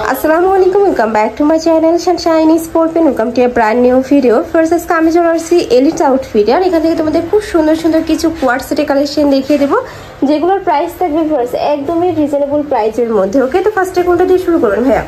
Assalamualaikum, welcome back to my channel Sunshine Sport Pen. Welcome to a brand new video. First আমি চলে আসছি elite outfit আর এখান থেকে তোমাদের খুব সুন্দর সুন্দর কিছু কোয়ার্ট সেটের কালেকশন দেখিয়ে দেবো যেগুলোর প্রাইস থাকবে ফার্স্ট একদমই রিজনেবল প্রাইসের মধ্যে। ওকে, তো ফার্স্টে কোনটা দিয়ে শুরু করবেন ভাইয়া?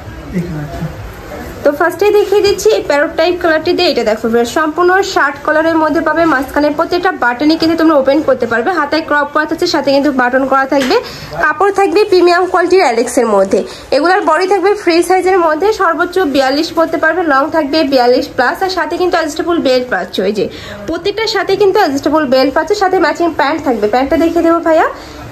তো ফার্স্টে দেখিয়ে দিচ্ছি এই প্যারট টাইপ কালারটি দিয়ে। এটা দেখো সম্পূর্ণ শার্ট কালারের মধ্যে পাবে, মাঝখানে প্রত্যেকটা বাটনই কিন্তু তোমরা ওপেন করতে পারবে, হাতায় ক্রপ করা থাকছে, সাথে কিন্তু বাটন করা থাকবে। কাপড় থাকবে প্রিমিয়াম কোয়ালিটির অ্যালেক্সের মধ্যে। এগুলোর বডি থাকবে ফ্রি সাইজের মধ্যে, সর্বোচ্চ 42 পরতে পারবে, লং থাকবে 42 প্লাস, আর সাথে কিন্তু অ্যাডজাস্টেবল বেল্ট পাচ্ছ। এই যে প্রত্যেকটার সাথে কিন্তু অ্যাডজাস্টেবল বেল্ট পাচ্ছ, সাথে ম্যাচিং প্যান্ট থাকবে। প্যান্টটা দেখিয়ে দেবো ভাইয়া।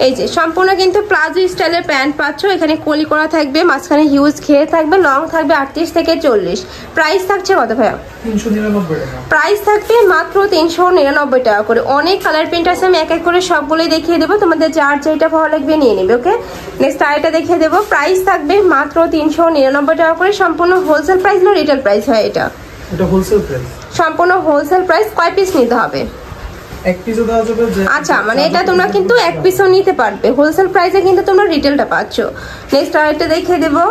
এই যে সম্পূর্ণ কিন্তু প্লাজো স্টাইলের প্যান্ট পাচ্ছ, এখানে কলি করা থাকবে, মাঝখানে হিউজ ঘের থাকবে, লং থাকবে 38 থেকে 40। প্রাইস থাকছে কত ভাইয়া? 399 টাকা। প্রাইস থাকবে মাত্র 399 টাকা করে। অনেক কালার প্রিন্ট আছে, আমি এক এক করে সবগুলোই দেখিয়ে দেবো, তোমাদের যার যেটা ভালো লাগবে নিয়ে নেবে। ওকে, নেক্সট আরেকটা দেখিয়ে দেবো। প্রাইস থাকবে মাত্র 399 টাকা করে। সম্পূর্ণ হোলসেল প্রাইস না রিটেল প্রাইস হয়? এটা হোলসেল প্রাইস, সম্পূর্ণ হোলসেল প্রাইস। কয় পিস নিতে হবে? এক পিসও দেওয়া যাবে। আচ্ছা, মানে এটা তোমরা কিন্তু এক পিসও নিতে পারবে, হোলসেল প্রাইসে কিন্তু তোমরা রিটেলটা পাচ্ছ। নেক্সট আরেকটা দেখিয়ে দেবো।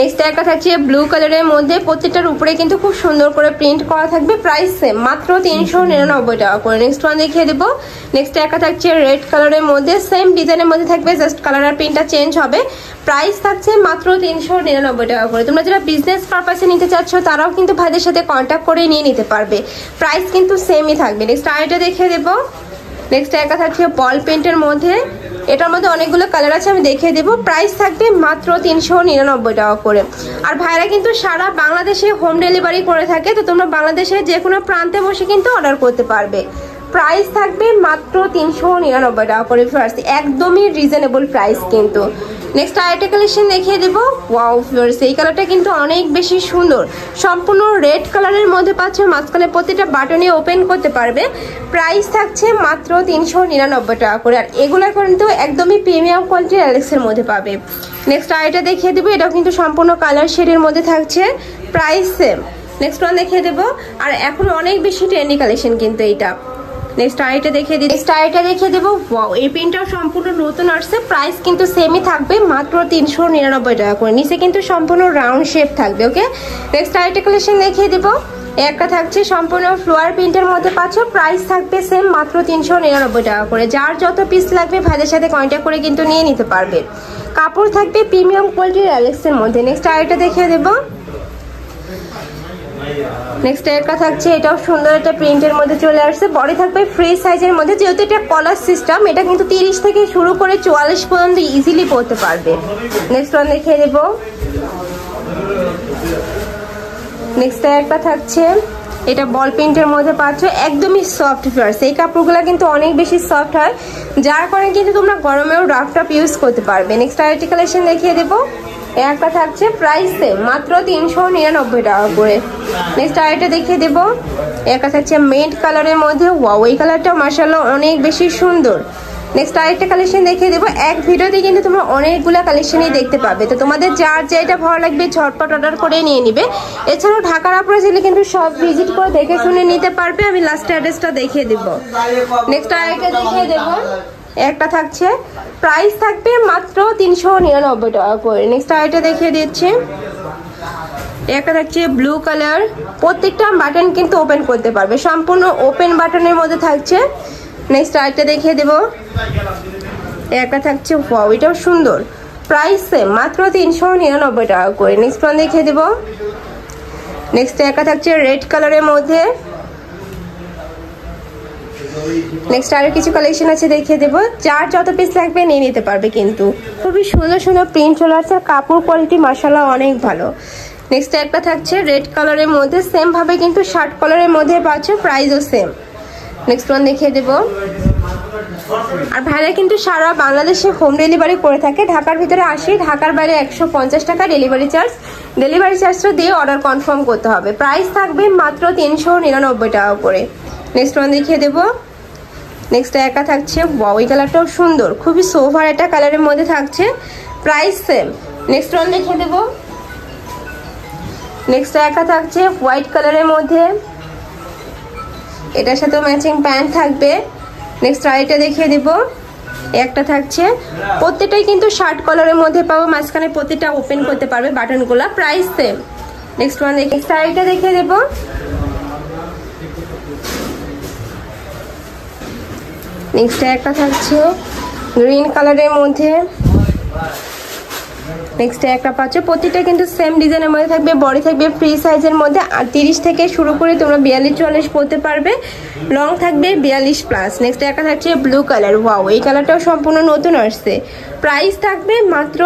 নেক্সট একটা থাকছে ব্লু কালারের মধ্যে, প্রত্যেকটার উপরে কিন্তু খুব সুন্দর করে প্রিন্ট করা থাকবে, প্রাইস সেম মাত্র 399 টাকা করে। নেক্সট ওয়ান দেখিয়ে দেবো। নেক্সট একটা থাকছে রেড কালারের মধ্যে, সেম ডিজাইনের মধ্যে থাকবে, জাস্ট কালার আর প্রিন্টটা চেঞ্জ হবে। প্রাইস থাকছে মাত্র 399 টাকা করে। তোমরা যারা বিজনেস পারপাসে নিতে চাচ্ছ তারাও কিন্তু ভাইদের সাথে কন্ট্যাক্ট করে নিয়ে নিতে পারবে, প্রাইস কিন্তু সেমই থাকবে। নেক্সট আরেকটা দেখিয়ে দেবো। নেক্সট একটা থাকছে বল পেন্টের মধ্যে, এটার মধ্যে অনেকগুলো কালার আছে, আমি দেখিয়ে দেবো। প্রাইস থাকবে মাত্র 399 টাকা করে। আর ভাইরা কিন্তু সারা বাংলাদেশে হোম ডেলিভারি করে থাকে, তো তোমরা বাংলাদেশের যে কোনো প্রান্তে বসে কিন্তু অর্ডার করতে পারবে। প্রাইস থাকবে মাত্র 399 টাকা করে, ফার্স্ট একদমই রিজনেবল প্রাইস কিন্তু। নেক্সট আরেকটা কালেকশন দেখিয়ে দেবো। ওয়াও ভিউয়ার্স, এই কালারটা কিন্তু অনেক বেশি সুন্দর, সম্পূর্ণ রেড কালারের মধ্যে পাচ্ছ, মাঝখানে প্রতিটা বাটনে ওপেন করতে পারবে। প্রাইস থাকছে মাত্র 399 টাকা করে। আর এগুলো কিন্তু একদমই প্রিমিয়াম কোয়ালিটির অ্যালেক্সের মধ্যে পাবে। নেক্সট আরেকটা দেখিয়ে দেবো, এটাও কিন্তু সম্পূর্ণ কালার শেডের মধ্যে থাকছে, প্রাইস সেম। নেক্সট ওয়ান দেখিয়ে দেবো। আর এখন অনেক বেশি ট্রেন্ডি কালেকশন কিন্তু এইটা। নেক্সট আইটা দেখিয়ে দিই। নেক্সট আইটা দেখিয়ে দেবো। ওয়াও, এই পেনটাও সম্পূর্ণ নতুন আসছে, প্রাইস কিন্তু সেমই থাকবে মাত্র 399 টাকা করে। নিচে কিন্তু সম্পূর্ণ রাউন্ড শেপ থাকবে। ওকে, নেক্সট আইটা কালেকশন দেখিয়ে দেবো। একটা থাকছে সম্পূর্ণ ফ্লোয়ার প্রিন্টের মধ্যে পাচ্ছ, প্রাইস থাকবে সেম মাত্র 399 টাকা করে। যার যত পিস লাগবে ভাইদের সাথে কন্ট্যাক্ট করে কিন্তু নিয়ে নিতে পারবে। কাপড় থাকবে প্রিমিয়াম কোয়ালিটির অ্যালেক্সের মধ্যে। নেক্সট আইটা দেখিয়ে দেবো। নেক্সট একটা থাকছে, এটাও সুন্দর একটা প্রিন্টের মধ্যে চলে আসছে, বডি থাকবে ফ্রি সাইজের মধ্যে, যেহেতু এটা কলার সিস্টেম, এটা কিন্তু 30 থেকে শুরু করে 44 পর্যন্ত ইজিলি পরতে পারবে। নেক্সট ওয়ান দেখিয়ে দেব। নেক্সট একটা থাকছে, এটা বল প্রিন্টের মধ্যে পাচ্ছ, একদমই সফট ফিয়ার্স। এই কাপড়গুলো কিন্তু অনেক বেশি সফট হয়, যার কারণে কিন্তু তোমরা গরমেও রাফ টাফ ইউজ করতে পারবে। নেক্সট আরেকটি কালেকশন দেখিয়ে দেবো। একটা থাকছে প্রাইস সেম মাত্র 399 টাকা করে। নেক্সট আরেকটা দেখিয়ে দেবো। একটা থাকছে মেন্ট কালারের মধ্যে। ওয়াও, এই কালারটা মাশাআল্লাহ অনেক বেশি সুন্দর। নেক্সট আরেকটা কালেকশন দেখিয়ে দেবো। এক ভিডিওতে কিন্তু তোমরা অনেকগুলো কালেকশনই দেখতে পাবে, তো তোমাদের যার যেটা ভালো লাগবে ঝটপট অর্ডার করে নিয়ে নিবে। এছাড়াও ঢাকার আপনারা চাইলে কিন্তু সব ভিজিট করে দেখে শুনে নিতে পারবে। আমি লাস্ট অ্যাড্রেসটা দেখিয়ে দেবো। নেক্সট আরেকটা দেখিয়ে দেবো। একটা থাকছে, প্রাইস থাকবে মাত্র 399 টাকা করে। নেক্সট আরেকটা দেখিয়ে দিচ্ছি। একটা থাকছে ব্লু কালার, প্রত্যেকটা বাটন কিন্তু ওপেন করতে পারবে, সম্পূর্ণ ওপেন বাটনের মধ্যে থাকছে। নেক্সট আরেকটা দেখিয়ে দেবো। একটা থাকছে, ওয়াও এটাও সুন্দর, প্রাইস সেম মাত্র 399 টাকা করে। নেক্সট ওয়ান দেখিয়ে দেবো। নেক্সট একটা থাকছে রেড কালারের মধ্যে। নেক্সট আরো কিছু কালেকশন আছে দেখিয়ে দেবো, যার যত পিস লাগবে নিয়ে নিতে পারবে। কিন্তু খুবই সুন্দর সুন্দর প্রিন্ট চলে আসছে, কাপড় কোয়ালিটি মাশাআল্লাহ অনেক ভালো। নেক্সট একটা থাকছে রেড কালারের মধ্যে, সেম ভাবে কিন্তু শার্ট কালারের মধ্যে পাচ্ছ, প্রাইসও সেম। নেক্সট ওয়ান দেখিয়ে দেবো। আর ভাইরা কিন্তু সারা বাংলাদেশে হোম ডেলিভারি করে থাকে, ঢাকার ভিতরে 80, ঢাকার বাইরে 150 টাকা ডেলিভারি চার্জ। ডেলিভারি চার্জটা দিয়ে অর্ডার কনফার্ম করতে হবে। প্রাইস থাকবে মাত্র 399 টাকা করে। নেক্সট ওয়ান দেখিয়ে দেবো। নেক্সট একা থাকছে, ওয়াও এই কালারটাও সুন্দর, খুবই সোভার একটা কালারের মধ্যে থাকছে, প্রাইস সেম। নেক্সট ওয়ান দেখিয়ে দেবো। নেক্সট একা থাকছে হোয়াইট কালারের মধ্যে, এটার সাথে ম্যাচিং প্যান্ট থাকবে। নেক্সট আরেকটা দেখিয়ে দেবো। একটা থাকছে, প্রত্যেকটাই কিন্তু শার্ট কলারের মধ্যে পাবো, মাঝখানে প্রত্যেকটা ওপেন করতে পারবে বাটনগুলো, প্রাইস সেম। নেক্সট ওয়ান দেখি, স্টাইলটা দেখিয়ে দেবো। নেক্সট একটা থাকছে গ্রিন কালারের মধ্যে, নেক্সট একটা পাচ্ছ, প্রতিটা কিন্তু সেম ডিজাইনের মধ্যে থাকবে, বডি থাকবে ফ্রি সাইজের মধ্যে, আর 30 থেকে শুরু করে তোমরা 42-44 পরতে পারবে, লং থাকবে 42+। নেক্সট একটা থাকছে ব্লু কালার, ওয়াও এই কালারটাও সম্পূর্ণ নতুন আসছে, প্রাইস থাকবে মাত্র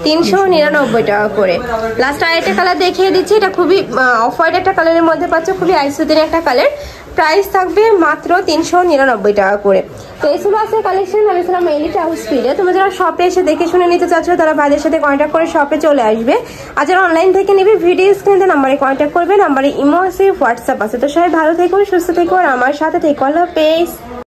399 টাকা করে। লাস্ট আরেকটা কালার দেখিয়ে দিচ্ছি, এটা খুবই অফ হোয়াইট একটা কালারের মধ্যে পাচ্ছ, খুবই আইসুদিন একটা কালার, প্রাইস থাকবে মাত্র 399 টাকা করে। তো এই ছিল আছে কালেকশন। আমি ছিলাম মেইলি টাউস ফিডে। তোমরা যারা শপে এসে দেখে শুনে নিতে চাচ্ছ তারা ভাইদের সাথে কন্ট্যাক্ট করে শপে চলে আসবে, আর যারা অনলাইন থেকে নেবে ভিডিও স্ক্রিনে নাম্বারে কন্ট্যাক্ট করবে, নাম্বারে ইমো আছে, হোয়াটসঅ্যাপ আছে। তো সবাই ভালো থেকো, সুস্থ থেকো, আর আমার সাথে থেকো। আল্লাহ হাফেজ।